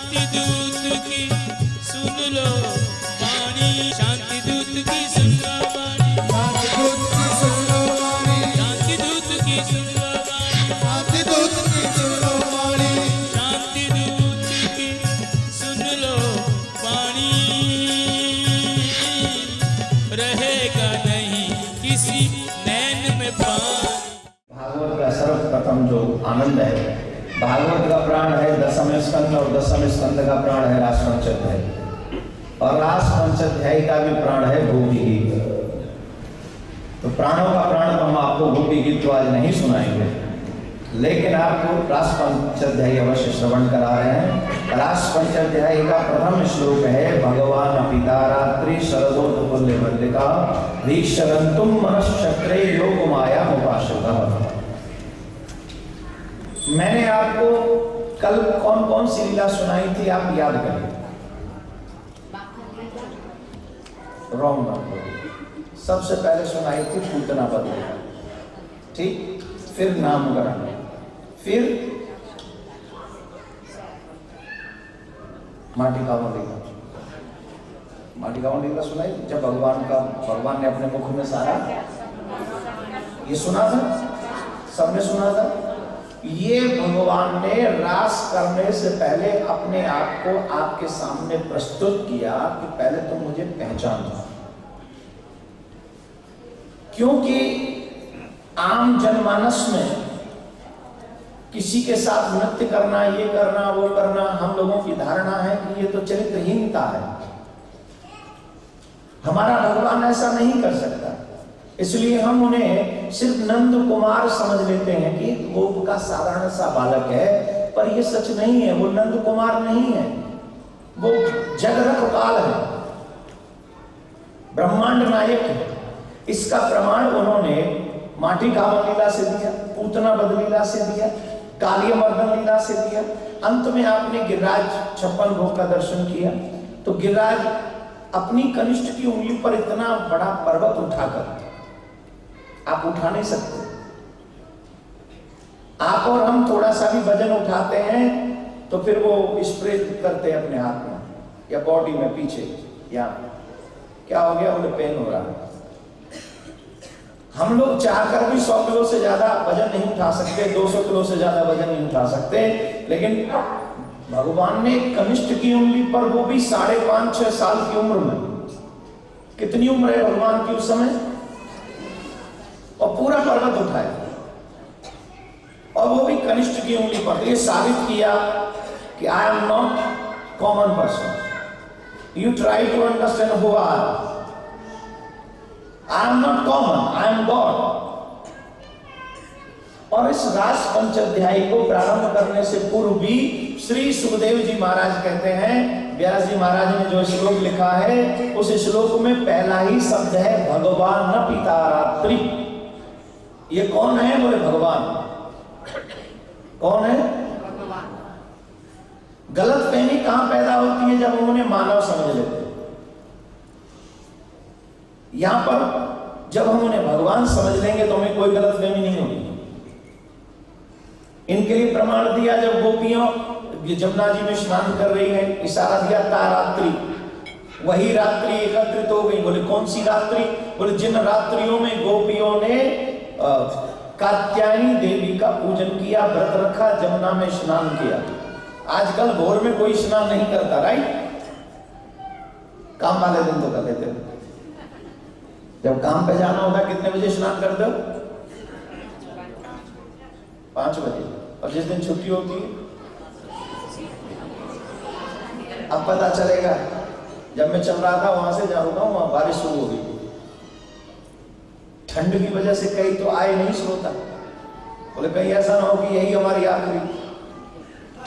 शांति दूत की सुन लो वाणी, शांति दूत की सुन लो वाणी, शांति दूत की सुन लो वाणी, शांति दूत की सुन लो वाणी, शांति दूत की सुन लो वाणी, शांति दूत की सुन लो वाणी। रहेगा नहीं किसी नैन में पानी। भागवत का सर्वप्रथम जो आनंद है, भागवत का प्राण है दशम स्कंद और दशम स्कंद का प्राण है रास पंचाध्यायी और रास पंचाध्यायी का भी प्राण है गोपी गीत। तो प्राणों का प्राण तो हम आपको गोपी गीत तो आज नहीं सुनाएंगे, लेकिन आपको रास पंचाध्यायी अवश्य श्रवण करा रहे हैं। रास पंचाध्यायी का प्रथम श्लोक है भगवान पिता रात्रि शरदोत्फुल्ल मल्लिका वीक्षरन्तुम मनश्चक्रे योग माया उपाश्रितः। मैंने आपको कल कौन कौन सी लीला सुनाई थी आप याद करें। Wrong number. सबसे पहले सुनाई थी पूतना बदल, ठीक, फिर नामकरण, फिर माटिकावन लीला। माटिकावन लीला सुनाई जब भगवान ने अपने मुख में सारा ये सुना था, सबने सुना था। ये भगवान ने रास करने से पहले अपने आप को आपके सामने प्रस्तुत किया कि पहले तुम मुझे पहचानो, क्योंकि आम जनमानस में किसी के साथ नृत्य करना, ये करना, वो करना, हम लोगों की धारणा है कि ये तो चरित्रहीनता है। हमारा भगवान ऐसा नहीं कर सकता, इसलिए हम उन्हें सिर्फ नंद कुमार समझ लेते हैं कि गोप का साधारण सा बालक है, पर ये सच नहीं है। वो नंद कुमार नहीं है, वो जगरखपाल है, ब्रह्मांड नायक है। इसका प्रमाण उन्होंने माटिकावन लीला से दिया, पूतना बध लीला से दिया, कालिय मर्दन लीला से दिया। अंत में आपने गिरिराज 56 भोग का दर्शन किया तो गिरिराज अपनी कनिष्ठ की उंगली पर इतना बड़ा पर्वत उठाकर आप उठा नहीं सकते। आप और हम थोड़ा सा भी वजन उठाते हैं तो फिर वो स्प्रे करते हैं अपने हाथ में या बॉडी में पीछे, या क्या हो गया, उन्हें पेन हो रहा है। हम लोग चाहकर भी 100 किलो से ज्यादा वजन नहीं उठा सकते, 200 किलो से ज्यादा वजन नहीं उठा सकते, लेकिन भगवान ने कनिष्ठ की उंगली पर, वो भी 5.5-6 साल की उम्र में, कितनी उम्र है भगवान की उस समय, और पूरा पर्वत उठाया, और वो भी कनिष्ठ की उंगली पर। ये साबित किया कि I am not common person, you try to understand who I am. I am not common, I am God। और इस रास पंचाध्यायी को प्रारंभ करने से पूर्व भी श्री सुखदेव जी महाराज कहते हैं, व्यास जी महाराज ने जो श्लोक लिखा है उस श्लोक में पहला ही शब्द है भगवान न पिता रात्रि। ये कौन है, बोले भगवान। कौन है? भगवान। गलतफहमी कहां पैदा होती है, जब उन्होंने मानव समझ लेते। यहां पर जब हम उन्हें भगवान समझ लेंगे तो हमें कोई गलतफहमी नहीं होगी। इनके लिए प्रमाण दिया जब गोपियों जमुना जी में स्नान कर रही है, इशारा दिया ता रात्रि, वही रात्रि एकत्रित हो गई। बोले कौन सी रात्रि? बोले जिन रात्रियों में गोपियों ने कात्यायनी देवी का पूजन किया, व्रत रखा, जमुना में स्नान किया। आजकल भोर में कोई स्नान नहीं करता, राइट? काम वाले दिन तो कर लेते हो। जब काम पे जाना होता कितने बजे स्नान करते हो? 5 बजे। और जिस दिन छुट्टी होती है, अब पता चलेगा। जब मैं चल रहा था वहां से जाऊंगा, वहां बारिश शुरू हो गई। ठंड की वजह से कई तो आए नहीं श्रोता, बोले कहीं ऐसा ना हो कि यही हमारी आखिरी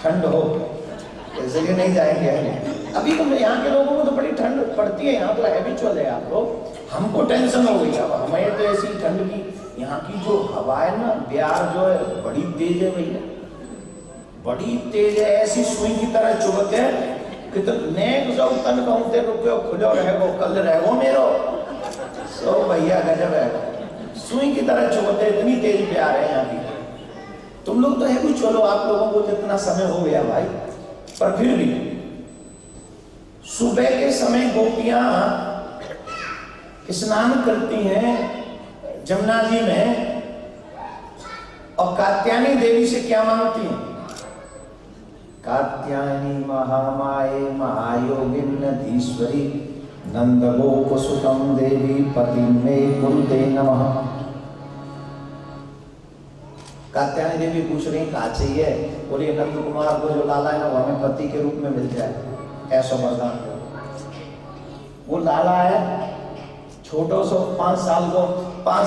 ठंड हो, इसलिए नहीं जाएंगे। अभी तो यहाँ के लोगों को तो बड़ी ठंड पड़ती है, यहाँ तो हैबिचुअल है आप लोग। हमको टेंशन हो गई, अब हमें तो ऐसी ठंड की, यहाँ की जो हवा है ना, बिहार जो है बड़ी तेज है भैया, बड़ी तेज है। ऐसी सुई की तरह चुभते हैं कि तो नेक जो तन कहते रुको खुलो रहेगो कल रहेगो मेरो। सो भैया गजब है, सुई की तरह चुभते, इतनी तेज प्यार है यहाँ की। तुम लोग तो है भी, चलो आप लोगों को जितना समय हो गया भाई, पर फिर भी सुबह के समय गोपियां स्नान करती हैं जमुना जी में और कात्यायनी देवी से क्या मांगती हैं? कात्यायनी महामाये महायोगिन्नधीश्वरी नंद गोप सुतम देवी पति में कुरुते नमः। कात्यायनी देवी पूछ रही कहा चाहिए? बोलिए नंद कुमार को जो लाला है ना वो हमें पति के रूप में मिल जाए, ऐसा वरदान दो। वो लाला है छोटो सो 5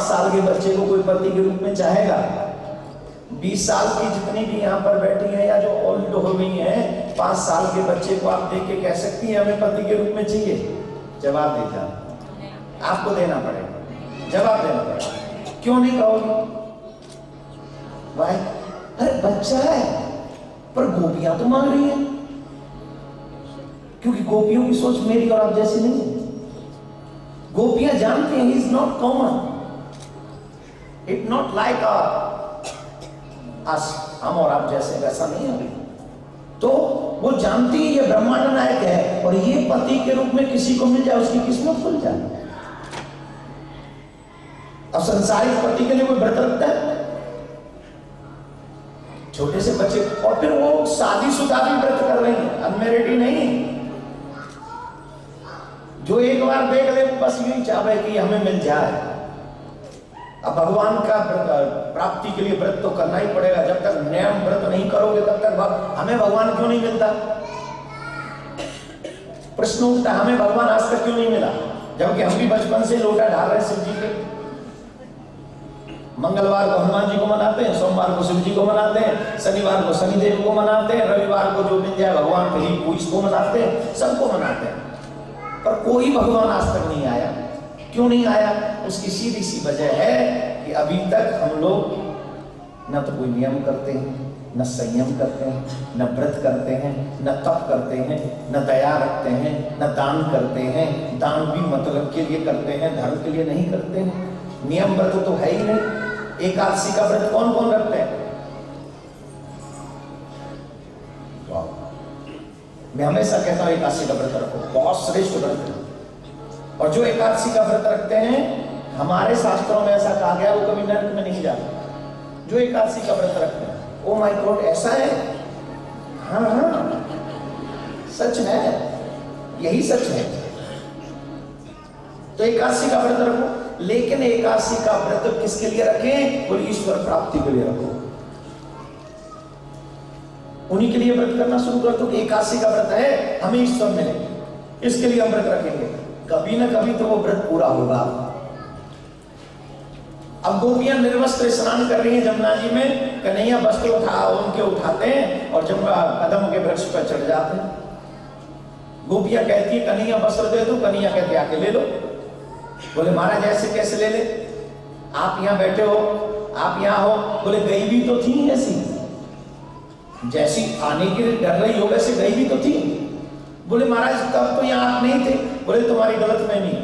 साल के बच्चे को कोई पति के रूप में चाहेगा? 20 साल की जितनी भी यहाँ पर बैठी हैं या जो ओल्ड हो गई हैं, 5 साल के बच्चे को आप देख के कह सकती हैं हमें पति के रूप में चाहिए? जवाब दीजिए, आपको देना पड़ेगा, जवाब देना पड़ेगा। क्यों नहीं कहोगे भाई? अरे बच्चा है पर गोपियां तो मांग रही हैं, क्योंकि गोपियों की सोच मेरी और आप जैसी नहीं है। गोपियां जानती हैं is not common, it not like us, हम और आप जैसे वैसा नहीं है। तो वो जानती है ये ब्रह्मांड नायक है और ये पति के रूप में किसी को मिल जाए उसकी किस्मत खुल जाए। अब संसारिक पति के लिए कोई व्रत रखता है? छोटे से बच्चे, और फिर वो शादीशुदा भी व्रत कर रही है, अनमेरिड ही नहीं। जो एक बार देख ले बस यही चाहे कि हमें मिल जाए। अब भगवान का प्राप्ति के लिए व्रत तो करना ही पड़ेगा। जब तक नियम व्रत नहीं करोगे तब तक हमें भगवान क्यों नहीं मिलता? प्रश्न उठता हमें भगवान आज तक क्यों नहीं मिला, जबकि हम भी बचपन से लोटा ढाल रहे शिव जी के। मंगलवार को हनुमान जी को मनाते हैं, सोमवार को शिव जी को मनाते हैं, शनिवार को शनिदेव को मनाते हैं, रविवार को जो मिल जाए भगवान को इसको मनाते हैं, सबको मनाते हैं। पर कोई भगवान आज तक नहीं आया। क्यों नहीं आया? उसकी सीधी सी वजह है कि अभी तक हम लोग न तो कोई नियम करते हैं, न संयम करते हैं, न व्रत करते हैं, न तप करते हैं, न दया रखते हैं, न दान करते हैं। दान भी मतलब के लिए करते हैं, धर्म के लिए नहीं करते हैं। नियम व्रत तो है ही नहीं। एकादशी का व्रत कौन कौन रखते हैं? मैं हमेशा कहता हूं एकादशी का व्रत रखो, बहुत श्रेष्ठ व्रत है। और जो एकादशी का व्रत रखते हैं, हमारे शास्त्रों में ऐसा कहा गया वो कभी नरक में नहीं जाते। जो एकादशी का व्रत रखते हैं, ओ माय गॉड ऐसा है? हाँ हाँ सच है, यही सच है। तो एकादशी का व्रत रखो, लेकिन एकादशी का व्रत किसके लिए रखें? बोले ईश्वर प्राप्ति के लिए रखो। उन्हीं के लिए व्रत करना शुरू कर दो। एकादशी का व्रत है हमें ईश्वर मिले, इसके लिए हम व्रत रखेंगे। कभी ना कभी तो वो व्रत पूरा होगा। अब गोपियां निर्वस्त्र स्नान कर रही हैं जमुना जी में। कन्हैया वस्त्र उनके उठाते हैं और जमुना कदम के वृक्ष पर चढ़ जाते हैं। गोपियां कहती है कन्हैया वस्त्र दे दो, कन्हैया कहते आके ले लो। बोले महाराज ऐसे कैसे ले ले? आप यहाँ बैठे हो, आप यहाँ हो। बोले गई भी तो थी ऐसी, जैसी आने के लिए डर रही हो वैसे गई भी तो थी। बोले महाराज तब तो यहाँ आप नहीं थे। बोले तुम्हारी गलतफहमी है।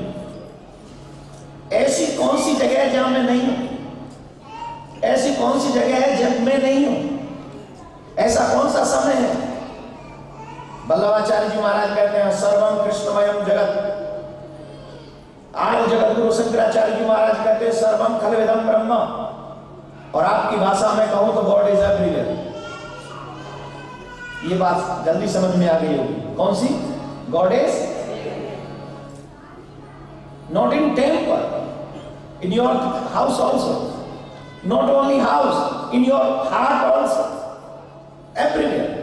ऐसी कौन सी जगह है जहां मैं नहीं हूं? ऐसी कौन सी जगह है जब मैं नहीं हूं? ऐसा कौन सा समय है? वल्लभाचार्य जी महाराज कहते हैं सर्वम कृष्णमयम जगत। आज जगत गुरु शंकराचार्य जी महाराज कहते हैं सर्वम खलविदम ब्रह्म। और आपकी भाषा में कहूं तो गॉड इज एवरीवेयर। ये बात जल्दी समझ में आ गई होगी। कौन सी? God is not in temple, in your house also, not only house, in your heart also, everywhere,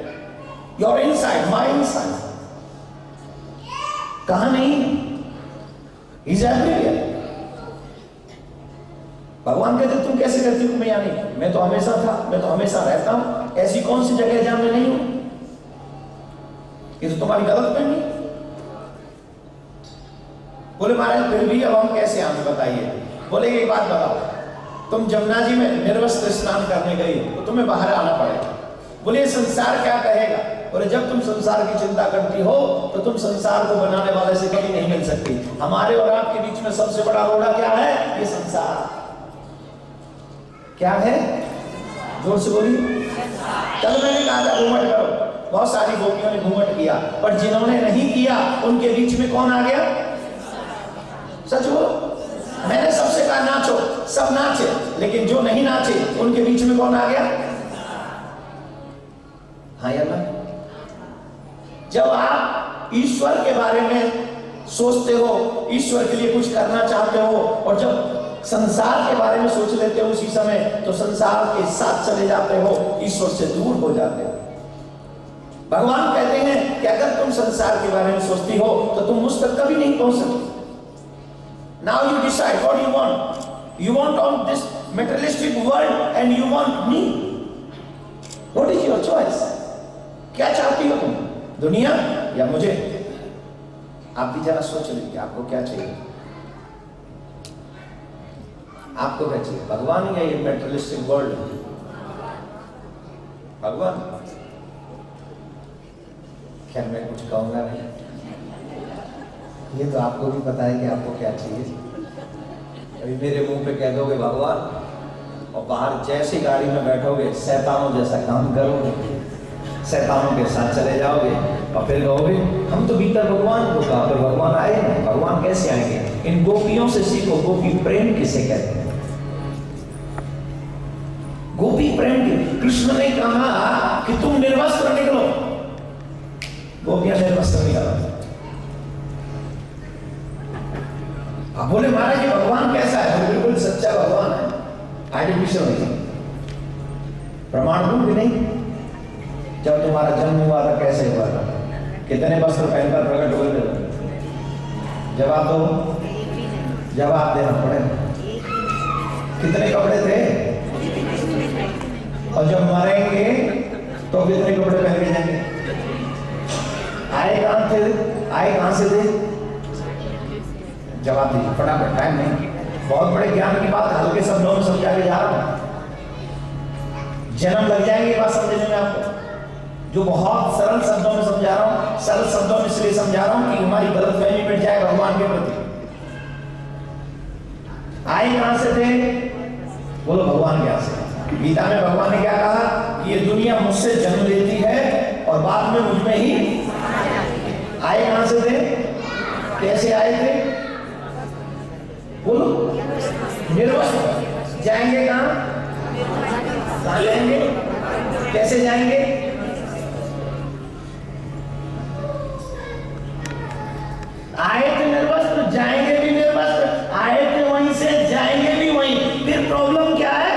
your inside, my inside. कहां नहीं? He is everywhere. भगवान कहते तुम कैसे करती हो? मैं यहाँ नहीं, मैं तो हमेशा था, मैं तो हमेशा रहता हूं। ऐसी कौन सी जगह है जहां मैं नहीं हूं? ये तो तुम्हारी गलतफहमी। बोले महाराज फिर भी अब हम कैसे आए बताइए। बोले एक बात बताओ, तुम जमुना जी में निर्वस्त्र स्नान करने गई तो तुम्हें बाहर आना पड़ेगा। बोले संसार क्या कहेगा? बोले जब तुम संसार की चिंता करती हो तो तुम संसार को बनाने वाले से कभी नहीं मिल सकती। हमारे और आपके बीच में सबसे बड़ा रोड़ा क्या है? ये संसार। क्या है? जोर से बोलिए। कल मैंने कहा था घूमट करो, बहुत सारी गोपियों ने घूमट किया। पर जिन्होंने नहीं किया उनके बीच में कौन आ गया? सच बोलो, मैंने सबसे कहा नाचो, सब नाचे, लेकिन जो नहीं नाचे उनके बीच में कौन आ गया? हाँ या ना? जब आप ईश्वर के बारे में सोचते हो, ईश्वर के लिए कुछ करना चाहते हो, और जब संसार के बारे में सोच लेते हो उसी समय, तो संसार के साथ चले जाते हो, ईश्वर से दूर हो जाते हो। भगवान कहते हैं कि अगर तुम संसार के बारे में सोचती हो तो तुम मुझ तक कभी नहीं पहुंच सकती। Now you decide what you want. You want on this materialistic world and you want me. What is your choice? क्या चाहती हो तुम, दुनिया या मुझे? आप भी जरा सोच लीजिए, आपको क्या चाहिए? आपको क्या चाहिए, भगवान या ये मेटेरियलिस्टिक वर्ल्ड? भगवान। खैर मैं कुछ कहूंगा नहीं, ये तो आपको भी पता है कि आपको क्या चाहिए। अभी मेरे मुंह पे कह दोगे भगवान, और बाहर जैसी गाड़ी में बैठोगे शैतानों जैसा काम करोगे, शैतानों के साथ चले जाओगे, और फिर कहोगे हम तो भीतर भगवान को कहा, पर भगवान आए नहीं। भगवान कैसे आएंगे? इन गोपियों से सीखो, गोपी प्रेम किसे कहते हैं। गोपी प्रेम की कृष्ण ने कहा कि तुम निर्वस्त्र निकलो, गोपियां निर्वस्त्र निकला। आप बोले महाराज जी भगवान कैसा है? तो बिल्कुल सच्चा भगवान है, आर्टिफिशियल नहीं। प्रमाण दूं कि नहीं? जब तुम्हारा जन्म हुआ था कैसे हुआ था? कितने वस्त्र पहनकर प्रकट हुए थे? जवाब दो, जवाब देना पड़ेगा। कितने कपड़े थे? और जब मरेंगे तो कितने कपड़े पहन के जाएंगे? आए कहां थे, आए कहां से थे? जवाब दीजिए फटाफट, टाइम नहीं। बहुत बड़े ज्ञान की बात हल्के शब्दों में समझा के जा रहा हूं, जन्म लग जाएंगे ये बात समझने में आपको। जो बहुत सरल शब्दों में समझा रहा हूं, सरल शब्दों में इसलिए समझा रहा हूं कि हमारी गलतफहमी मिट जाए भगवान के प्रति। आए कहां से थे? बोलो भगवान के यहां से। गीता में भगवान ने क्या कहा कि ये दुनिया मुझसे जन्म लेती है और बाद में मुझ में ही। आए कहां से थे? कैसे आए थे? बोलो। निर्वस्त्र। जाएंगे कहां? कहां जाएंगे? कैसे जाएंगे? आए थे निर्वस्त्र, जाएंगे भी निर्वस्त्र। आए थे वहीं से, जाएंगे भी वहीं। फिर प्रॉब्लम क्या है?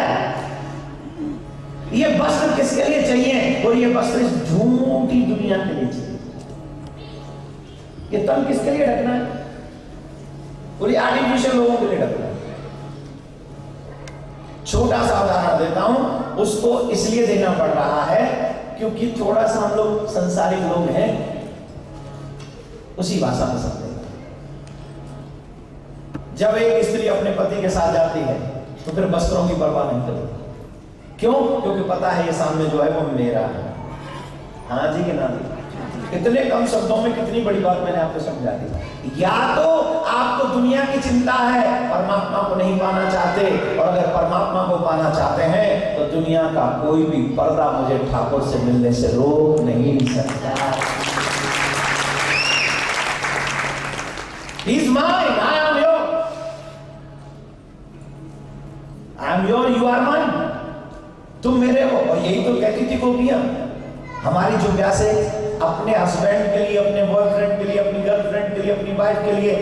ये वस्त्र किसके लिए चाहिए? और ये वस्त्र इस झूठी दुनिया के लिए चाहिए। ये तन किसके लिए ढकना है? और ये आर्टिफिशियल लोगों के लिए ढकना है। छोटा सा उदाहरण देता हूं, उसको इसलिए देना पड़ रहा है क्योंकि थोड़ा सा हम लोग संसारिक लोग हैं, उसी भाषा में समझेंगे। जब एक स्त्री अपने पति के साथ जाती है तो फिर वस्त्रों की परवाह नहीं करती। क्यों? क्योंकि पता है ये सामने जो है वो मेरा है। हाँ जी कि ना जी? इतने कम शब्दों में कितनी बड़ी बात मैंने आपको समझा दी। या तो आपको दुनिया की चिंता है, परमात्मा को नहीं पाना चाहते, और अगर परमात्मा को पाना चाहते हैं तो दुनिया का कोई भी पर्दा मुझे ठाकुर से मिलने से रोक नहीं सकता। He is mine, I am yours. I am yours, you are mine. तुम मेरे हो। और यही तो कहती थी गोपियां, हमारी जो प्यासे अपने हस्बैंड के लिए, अपने बॉयफ्रेंड के लिए, अपनी गर्लफ्रेंड के लिए, अपनी वाइफ के लिए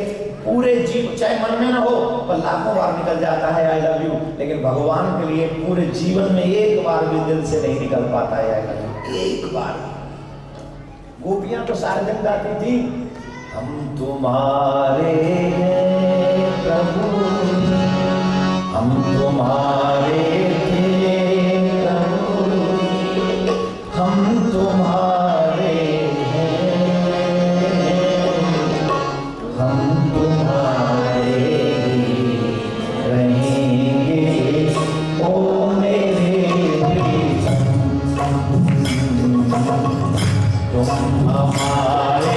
पूरे जीवन, चाहे मन में ना हो पर लाखों बार निकल जाता है आई लव यू, लेकिन भगवान के लिए पूरे जीवन में एक बार भी दिल से नहीं निकल पाता है आई लव यू, एक बार। गोपियां तो सारे दिन गाती थी, हम तुम्हारे हैं प्रभु, हम तुम्हारे हैं प्रभु, हम तुम्हारे हैं, हम तुम्हारे रहेंगे ओ मेरे तुम हमारे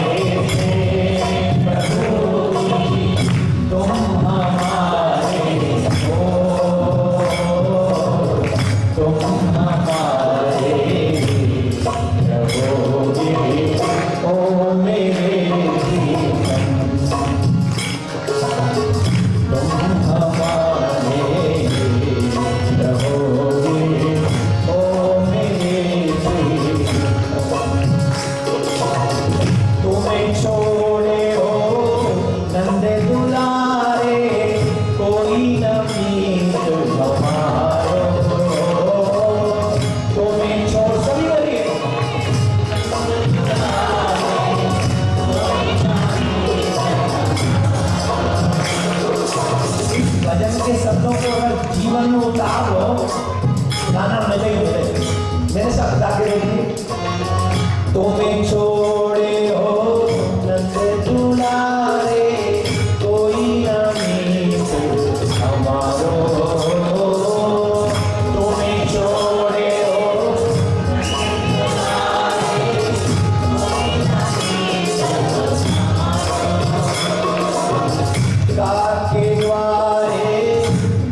Oh जीवन में उतार लो, गाना मिले ही मिले। मेरे साथ गा के देखिए। तुम्हें छोड़े हो नंद दुलारे, कोई ना मीत हमारो। तुम्हें छोड़े हो काके द्वारे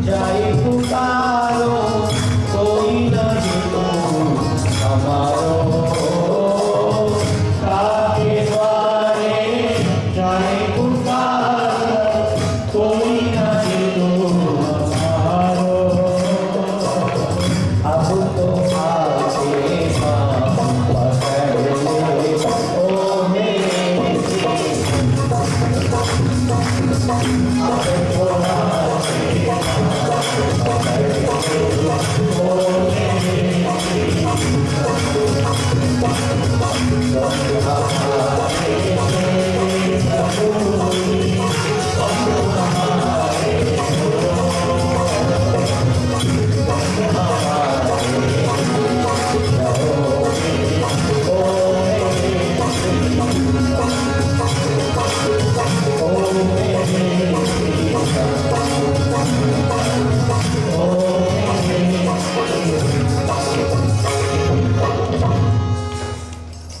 जाई पुकारो, कोई ना मीतो हमारो। काके द्वारे जाई पुकारो, कोई ना मीतो हमारो। अब तो आके पाँव पकड़ ले, ओ मेरे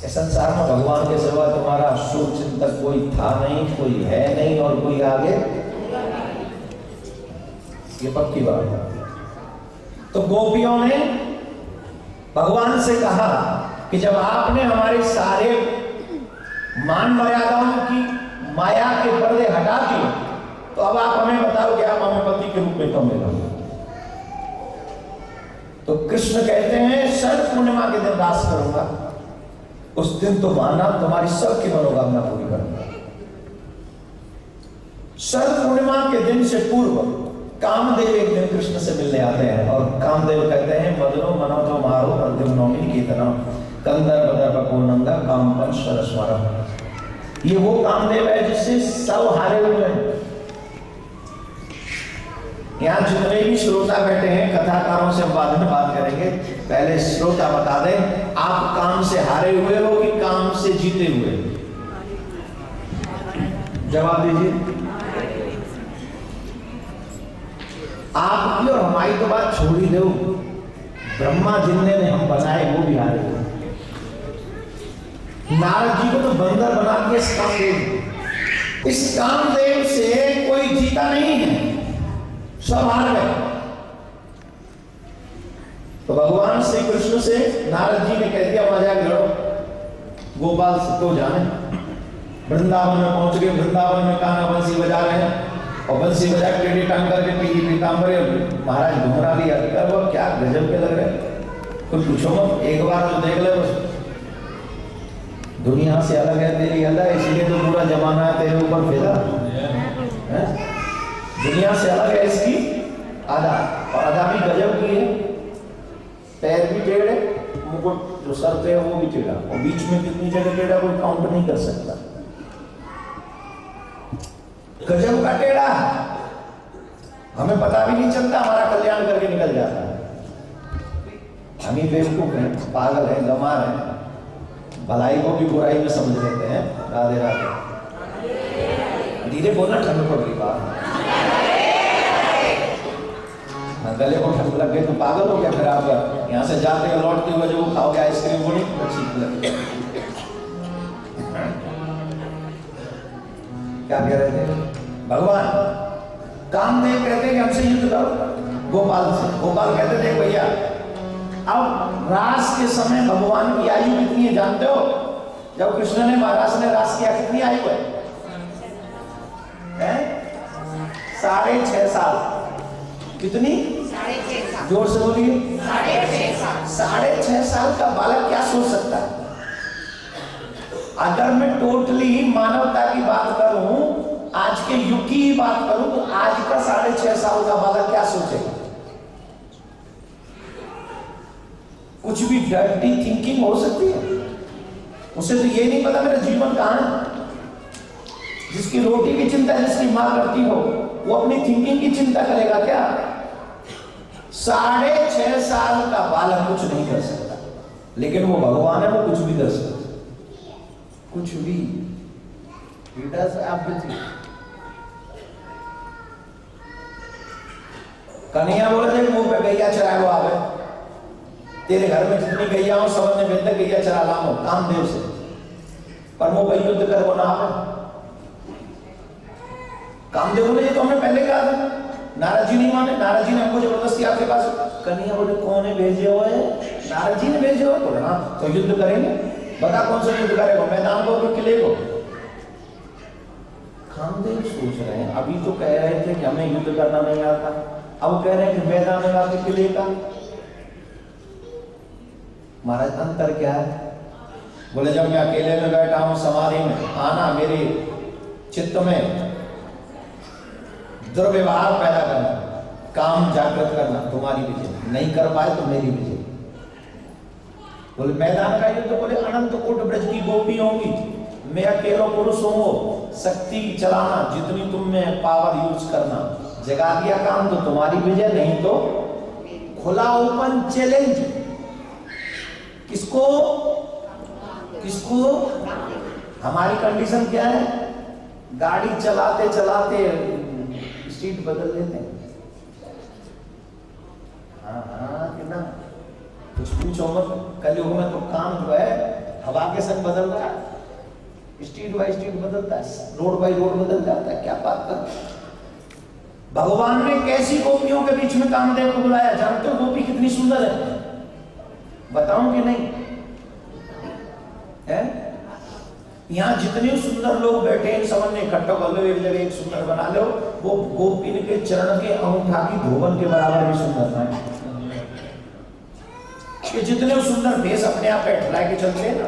संसार में भगवान के सिवा तुम्हारा शुभ चिंतक कोई था नहीं, कोई है नहीं और कोई आगे, ये पक्की बात है। तो गोपियों ने भगवान से कहा कि जब आपने हमारे सारे मान मर्यादाओं की माया के पर्दे हटा दिए, तो अब आप हमें बताओ कि आप हमें पति के रूप में कब मिलोगे। तो कृष्ण कहते हैं शरद पूर्णिमा के दिन रास करूंगा, उस दिन तो माना तुम्हारी सबकी मनोकामना पूरी करूंगा। शरद पूर्णिमा के दिन से पूर्व कामदेव एक दिन कृष्ण से मिलने आते हैं और कामदेव कहते हैं मदनो मनो तो मारो अंतिम नौमी की तरह कंदर बदर बको नंदा कामपन सरस्वरम। ये वो कामदेव है जिससे सब हारे हुए हैं। यहाँ जितने भी श्रोता बैठे हैं, कथाकारों से बाद में बात करेंगे, पहले श्रोता बता दें आप काम से हारे हुए हो कि काम से जीते हुए? जवाब दीजिए। आपकी और हमारी तो बात छोड़ ही दो, ब्रह्मा जिनने ने हम बनाए वो भी हारे हुए। नारद जी को तो बंदर बना दिया इस कामदेव। इस कामदेव से कोई जीता नहीं है, सब हार गए। तो भगवान श्री कृष्ण से नारद जी ने कह दिया मजा करो, गोपाल को जाने। वृंदावन में पहुंच गए, वृंदावन में कान्हा बंसी बजा रहे हैं और बंसी बजा के टेढ़ी टांग करके पीली पीताम्बर महाराज घुमरा लिया। वो क्या गजब के लग रहे, कुछ पूछो मत, एक बार तो देख ले बस। दुनिया से अलग है तेरी अदा, इसलिए तो पूरा जमाना तेरे ऊपर फिदा है। दुनिया से अलग है इसकी अदा, और अदा भी गजब की है। पैर भी टेढ़े, मुकुट जो सर पे है वो भी टेढ़ा, और बीच में कितनी जगह टेढ़ा कोई काउंट नहीं कर सकता। गजब का टेढ़ा, हमें पता भी नहीं चलता, हमारा कल्याण करके निकल जाता है। हम ही बेवकूफ हैं, पागल हैं, गंवार हैं, भलाई को भी बुराई में समझ लेते हैं। राधे राधे। धीरे बोलना, ठंड पड़ रही बात। गले को ठंड लग गई तो पागल हो गया। फिर आप यहाँ से जाते हो लौटते हुए जो खाओगे आइसक्रीम बड़ी अच्छी लगती। क्या कह रहे थे भगवान? कामदेव कहते हैं कि हमसे युद्ध करो गोपाल से। गोपाल कहते थे भैया अब रास के समय भगवान की आयु कितनी है जानते हो? जब कृष्ण ने महाराज ने रास किया कितनी आयु है? 6.5 साल। कितनी? 6.5 साल। जोर से बोलिए। 6.5 साल। 6.5 साल का बालक क्या सोच सकता है? अगर मैं टोटली मानवता की बात करूं, आज के युग की ही बात करूं, तो आज का 6.5 साल का बालक क्या सोचेगा? कुछ भी डर्टी थिंकिंग हो सकती है। उसे तो ये नहीं पता मेरा जीवन कहां है। जिसकी रोटी की चिंता जिसकी मां करती हो, वो अपनी थिंकिंग की चिंता करेगा क्या? 6.5 साल का बालक कुछ नहीं कर सकता, लेकिन वो भगवान है, वो कुछ भी कर सकता, कुछ भी। He does everything। कन्हैया बोले थे मुंह पे गैया चराए वो आवे, तेरे घर में जितनी गैया हो सब ने बेहतर गैया चरा लाओ कामदेव से, पर वो भाई युद्ध कर वो ना आवे। कामदेव बोले ये तो हमने पहले कहा था, नारद जी नहीं माने, नारद जी ने हमको जबरदस्ती आपके पास। कन्हैया बोले कौन है भेजे हुए? नारद जी ने भेजे हुए। बोले हाँ, तो युद्ध करेंगे, बता कौन सा युद्ध करेगा, मैदान को कि किले को? कामदेव सोच रहे हैं, अभी तो कह रहे थे कि हमें युद्ध करना नहीं आता, अब कह रहे हैं कि मैदान में आके किले का। महाराज अंतर क्या है? बोले जब मैं अकेले में बैठा हूं समाधि में, आना मेरे चित्त में दुर्व्यवहार पैदा करना, काम जागृत करना, तुम्हारी विजय, नहीं कर पाए तो मेरी विजय। बोले मैदान का युद्ध, बोले अनंत कोट ब्रज की गोपी होंगी, मैं अकेला पुरुष हूँ, शक्ति चलाना, जितनी तुम में पावर यूज करना, जगा दिया काम तो तुम्हारी विजय, नहीं तो खुला ओपन चैलेंज। किसको किसको? हमारी कंडीशन क्या है? गाड़ी चलाते चलाते स्ट्रीट बदल देते हैं। हाँ कितना कुछ पूछो मत, कलयुग में तो काम जो है हवा के संग बदल रहा है, स्ट्रीट बाई स्ट्रीट बदलता है, रोड बाई रोड बदल जाता है। क्या बात कर। भगवान ने कैसी गोपियों के बीच में कामदेव को बुलाया? जानते हो गोपी कितनी सुंदर है? बताऊं कि नहीं है? यहाँ जितने सुंदर लोग बैठे हैं सब ने इकट्ठा कर लो, एक जगह एक सुंदर बना लो, वो गोपी के चरण के अंगूठा की धोवन के बराबर भी सुंदर है। कि जितने सुंदर फेस अपने आप पे ठहरा के चलते हैं ना,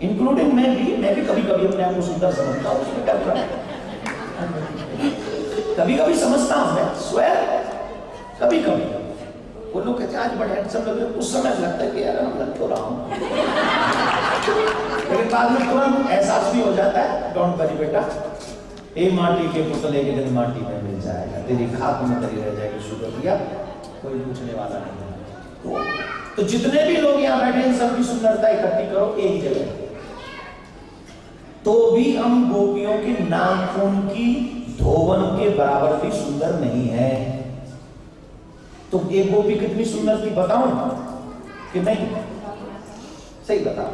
इंक्लूडिंग मैं भी कभी कभी अपने आप को सुंदर समझता हूँ, उसमें क्या बुरा है? कभी कभी समझता हूँ मैं स्वयं, कभी कभी वो लोग कहते हैं आज बड़े हैंडसम लग रहे, उस समय लगता है कि यार हम लग तो रहा हूँ, लेकिन बाद में तुरंत एहसास भी हो जाता है, डोंट वरी बेटा, ए माटी के पुतले के दिन माटी में मिल जाएगा, तेरी खाक में तरी रह जाएगी, शुक्रिया, कोई पूछने वाला नहीं है। तो जितने भी लोग यहाँ बैठे हैं सबकी सुंदरता इकट्ठी करो एक जगह, तो भी हम गोपियों के नाखून की धोवन के बराबर भी सुंदर नहीं है। तो एक गोपी कितनी सुंदर थी बताऊं कि नहीं? सही बताओ।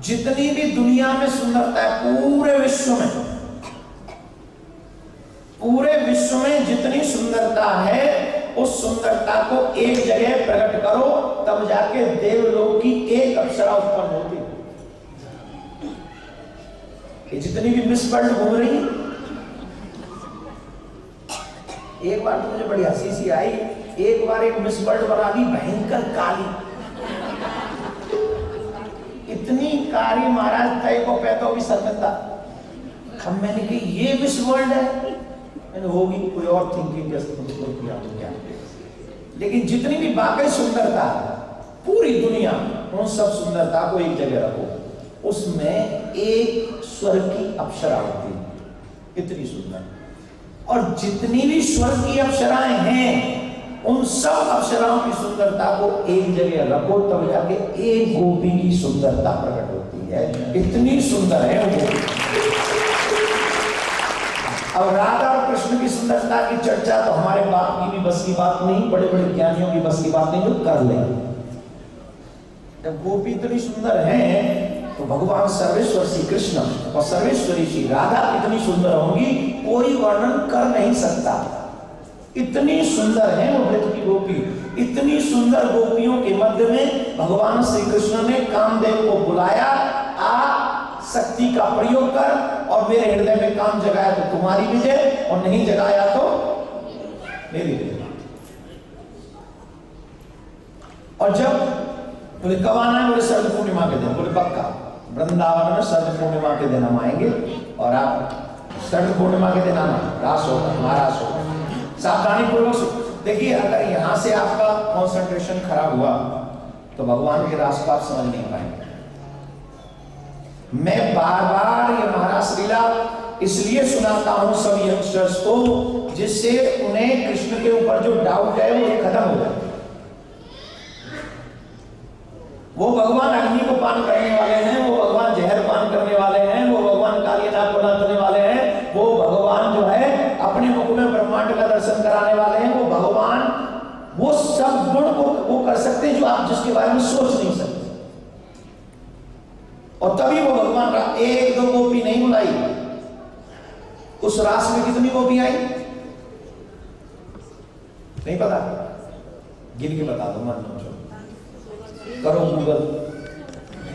जितनी भी दुनिया में सुंदरता है, पूरे विश्व में जितनी सुंदरता है, उस सुंदरता को एक जगह प्रकट करो, तब जाके देवलोक की एक अप्सरा उत्पन्न होती है। ये जितनी भी मिस वर्ल्ड घूम रही है, एक बार तो मुझे बड़ी हंसी सी आई, एक बार एक मिस वर्ल्ड बना दी भयंकर काली, इतनी कारी महाराज तय को पैदा भी शर्मिंदा। हम मैंने कही ये मिस वर्ल्ड है, मैंने होगी कोई और थिंकिंग किया तो क्या, लेकिन जितनी भी बाकी सुंदरता पूरी दुनिया, उन सब सुंदरता को एक जगह रखो, उसमें एक स्वर्ग की अप्सरा होती है, इतनी सुंदर। और जितनी भी स्वर्ग की अप्सराएं हैं, उन सब अप्सराओं की सुंदरता को एक जगह रखो, तब जाके एक गोपी की सुंदरता प्रकट होती है, इतनी सुंदर है वो। अब राधा और कृष्ण की सुंदरता की चर्चा तो हमारे बाप की भी बस की बात नहीं, बड़े बड़े ज्ञानियों की बस की बात नहीं जो कर लेंगे। जब गोपी इतनी सुंदर है, तो भगवान सर्वेश्वर श्री कृष्ण और सर्वेश्वरी श्री राधा इतनी सुंदर होंगी, कोई वर्णन कर नहीं सकता। इतनी सुंदर है वो व्रत की गोपी। इतनी सुंदर गोपियों के मध्य में भगवान श्री कृष्ण ने कामदेव को बुलाया, आ शक्ति का प्रयोग कर और मेरे हृदय में काम जगाया तो तुम्हारी विजय, और नहीं जगाया तो मेरी विजय। और जब बोले कब आना है? बोले शरद पूर्णिमा के दिन। बोले पक्का, वृंदावन में शरद पूर्णिमा के दिन हम आएंगे, और आप शरद पूर्णिमा के दिन आना, रास होगा, महारास होगा। सावधानी पूर्वक देखिए, अगर यहाँ से आपका कंसंट्रेशन खराब हुआ तो भगवान के रास को आप समझ नहीं पाएंगे। मैं बार बार ये महारास लीला इसलिए सुनाता हूं सब यंगस्टर्स को, जिससे उन्हें कृष्ण के ऊपर जो डाउट है वो खत्म हो जाए। वो भगवान अग्नि को पान करने वाले हैं, वो भगवान जहर पान करने वाले हैं, वो भगवान कालियानाग को नाचने वाले हैं, वो भगवान जो है अपने मुख में ब्रह्मांड का दर्शन कराने वाले हैं, वो भगवान वो सब गुण को वो कर सकते हैं जो आप जिसके बारे में सोच नहीं सकते। और तभी वो भगवान का एक दो गोपी नहीं बुलाई, उस रास में कितनी गोपी आई नहीं पता, गिन के बता दो, मन लो, करो गूगल,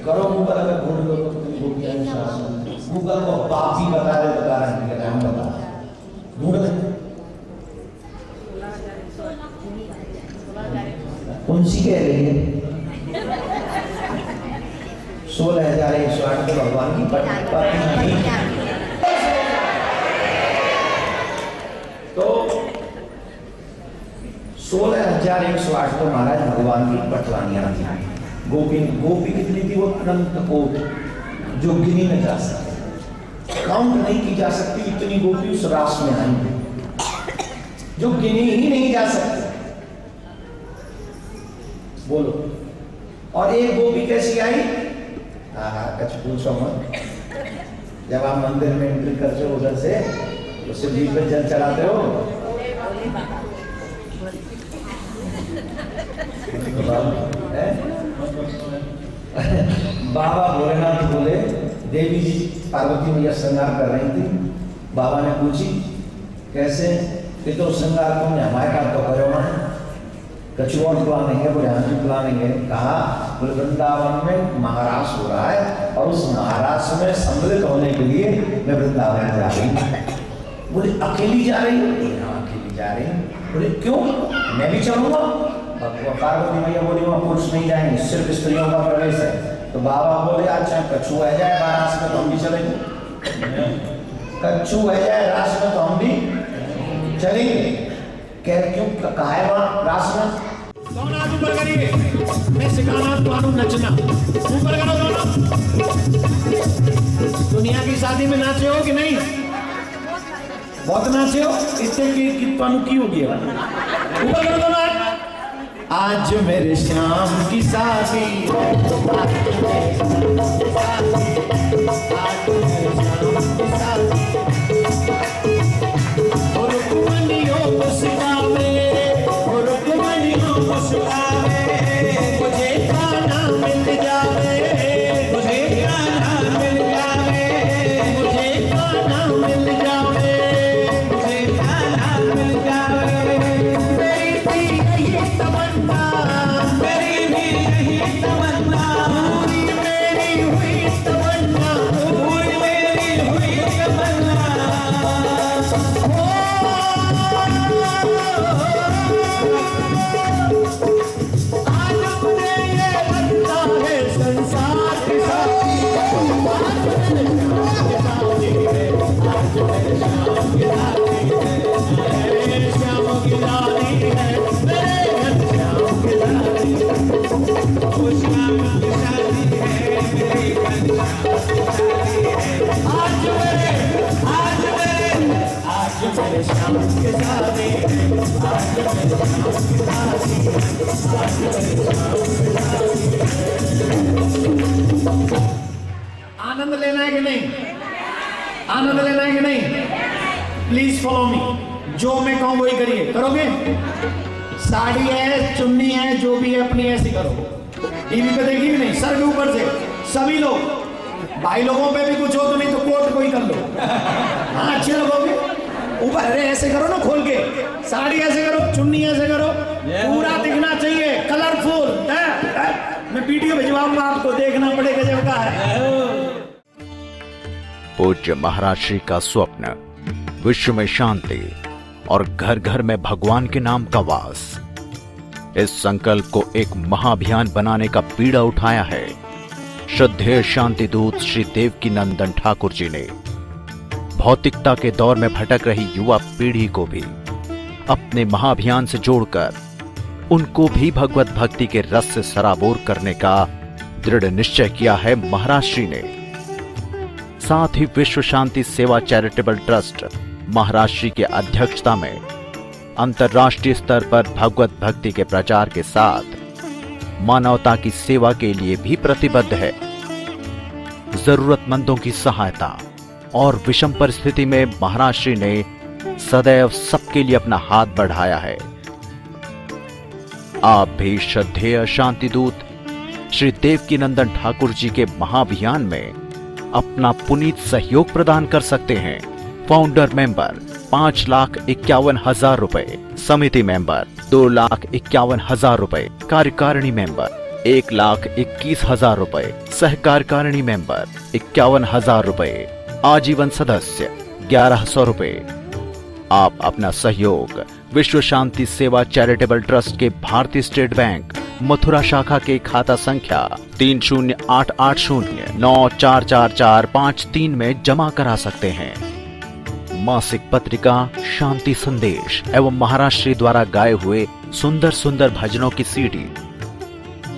करो गूगल, अगर ढूंढ लो तो कितनी गोपी आई उस रास में। गूगल को बाप ही बता रहे हैं, हम बता ढूंढ रहे उनसी कह रही है 16,108 तो भगवान की पत्नी। तो 16,108 तो महाराज भगवान की पटवानियां थी। गोपी कितनी थी? वो अनंत कोट, जो गिनी न जा सकती, काउंट नहीं की जा सकती, इतनी गोपी उस रास में आई जो गिनी ही नहीं जा सकती। बोलो, और एक गोपी कैसी आई? कुछ पूछो मत। जब आप मंदिर में एंट्री करते हो उधर से, तो शिव जी पे जल चढ़ाते हो, बाबा भोलेनाथ बोले, देवी जी पार्वती मैया श्रृंगार कर रही थी, बाबा ने पूछी कैसे? कि तो श्रृंगार तुमने हमारे का तो करो ना, कछुआ प्लानिंग है, बोले हाँ जी प्लानिंग है। कहा बोले वृंदावन में महाराज हो रहा है और उस महाराज में सम्मिलित होने के लिए मैं वृंदावन जा रही हूँ। बोले अकेली जा रही हूँ? हाँ अकेली जा रही हूँ। बोले क्यों? मैं भी चलूंगा। पार्वती मैया बोली वहाँ पुरुष नहीं जाएंगे, सिर्फ स्त्रियों का प्रवेश है। तो बाबा बोले अच्छा कच्छू है जाए रास में तो हम भी चलेंगे, कच्छू है जाए रास में तो हम भी चलेंगे। कह क्यों कहा है वहाँ रास में? दोनों हाथ ऊपर करिए, मैं सिखाना तुम्हारा नचना। ऊपर करो दोनों। दुनिया की शादी में नाचे हो कि नहीं? बहुत नाचे हो, इससे कि तुम की होगी। ऊपर करो दोनों हाथ। आज मेरे श्याम की शादी, आज मेरे श्याम की शादी, और रुक्मणियों को सिखावे, और रुक्मणियों को सिखावे, मुझे खाना मिल जावे, मुझे खाना मिल जावे, मुझे खाना मिल जावे, मुझे खाना मिल जावे। मेरी भी यही तमन्ना, मेरी भी यही तमन्ना, पूरी मेरी हुई तमन्ना, पूरी मेरी हुई तमन्ना। आज मुझे ये लगता है संसार की साथी, आज मेरे श्याम की दादी है, मेरे श्याम की दादी है, वो श्याम की शादी है, मेरी आज मेरे श्याम की शादी है, आज मेरे श्याम की शादी है, आज मेरे श्याम की शादी है। आनंद लेना है कि नहीं? आनंद लेना है कि नहीं? प्लीज फॉलो मी, जो मैं कहूं वही करिए। करोगे? साड़ी है, चुन्नी है, जो भी है अपनी ऐसी करो। टीवी पे देखी भी नहीं, सर के ऊपर से सभी लोग, भाई लोगों पे भी कुछ हो तो नहीं तो कोट को ही कर लो। हाँ अच्छे लगोगे। ऊपर अरे ऐसे करो ना खोल के, साड़ी ऐसे करो, चुन्नी ऐसे करो, पूरा दिखना चाहिए कलरफुल। मैं वीडियो भिजवाऊंगा आपको, देखना पड़ेगा जब का है। पूज्य महाराज श्री का स्वप्न विश्व में शांति और घर घर में भगवान के नाम का वास, इस संकल्प को एक महाअभियान बनाने का बीड़ा उठाया है श्रद्धेय शांति दूत श्री देवकी नंदन ठाकुर जी ने। भौतिकता के दौर में भटक रही युवा पीढ़ी को भी अपने महाअभियान से जोड़कर उनको भी भगवत भक्ति के रस से सराबोर करने का दृढ़ निश्चय किया है महाराज श्री ने। साथ ही विश्व शांति सेवा चैरिटेबल ट्रस्ट महाराष्ट्र की अध्यक्षता में अंतर्राष्ट्रीय स्तर पर भगवत भक्ति के प्रचार के साथ मानवता की सेवा के लिए भी प्रतिबद्ध है। जरूरतमंदों की सहायता और विषम परिस्थिति में महाराष्ट्र ने सदैव सबके लिए अपना हाथ बढ़ाया है। आप भी श्रद्धेय शांति दूत श्री देवकीनंदन ठाकुर जी के महाअभियान में अपना पुनीत सहयोग प्रदान कर सकते हैं। फाउंडर मेंबर 5,51,000 रुपए, समिति मेंबर 2,51,000 रुपए, कार्यकारिणी मेंबर 1,21,000 रुपए, सहकार्यकारिणी मेंबर 51,000 रुपए, आजीवन सदस्य 1,100 रुपए। आप अपना सहयोग विश्व शांति सेवा चैरिटेबल ट्रस्ट के भारतीय स्टेट बैंक मथुरा शाखा के खाता संख्या 3088094445 में जमा करा सकते हैं। मासिक पत्रिका शांति संदेश एवं महाराष्ट्री द्वारा गाए हुए सुंदर सुंदर भजनों की सीडी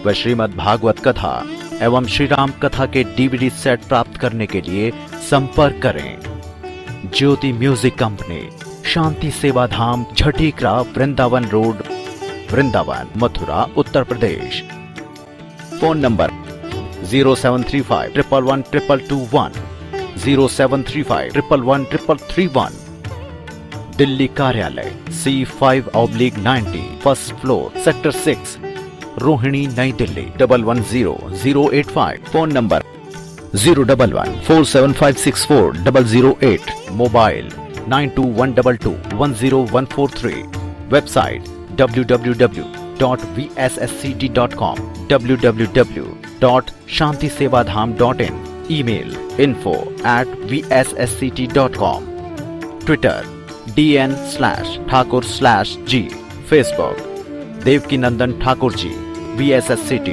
व श्रीमद् भागवत कथा एवं श्री राम कथा के डीवीडी सेट प्राप्त करने के लिए संपर्क करें। ज्योति music company, Shanti Seva Dham, Jhatikara, Vrindavan road, Vrindavan, Mathura, Uttar Pradesh. Phone number 0735111221, 0735111331। Delhi कार्यालय C5/90, first floor, sector 6, Rohini, Nai Delhi 110085। Phone number 01147564008। Mobile 9212210143। Website www.vssct.com, www.shantisevadham.in। Email info@vssct.com। Twitter DN/Thakur/G। Facebook Devkinandan Thakur ji VSSCT।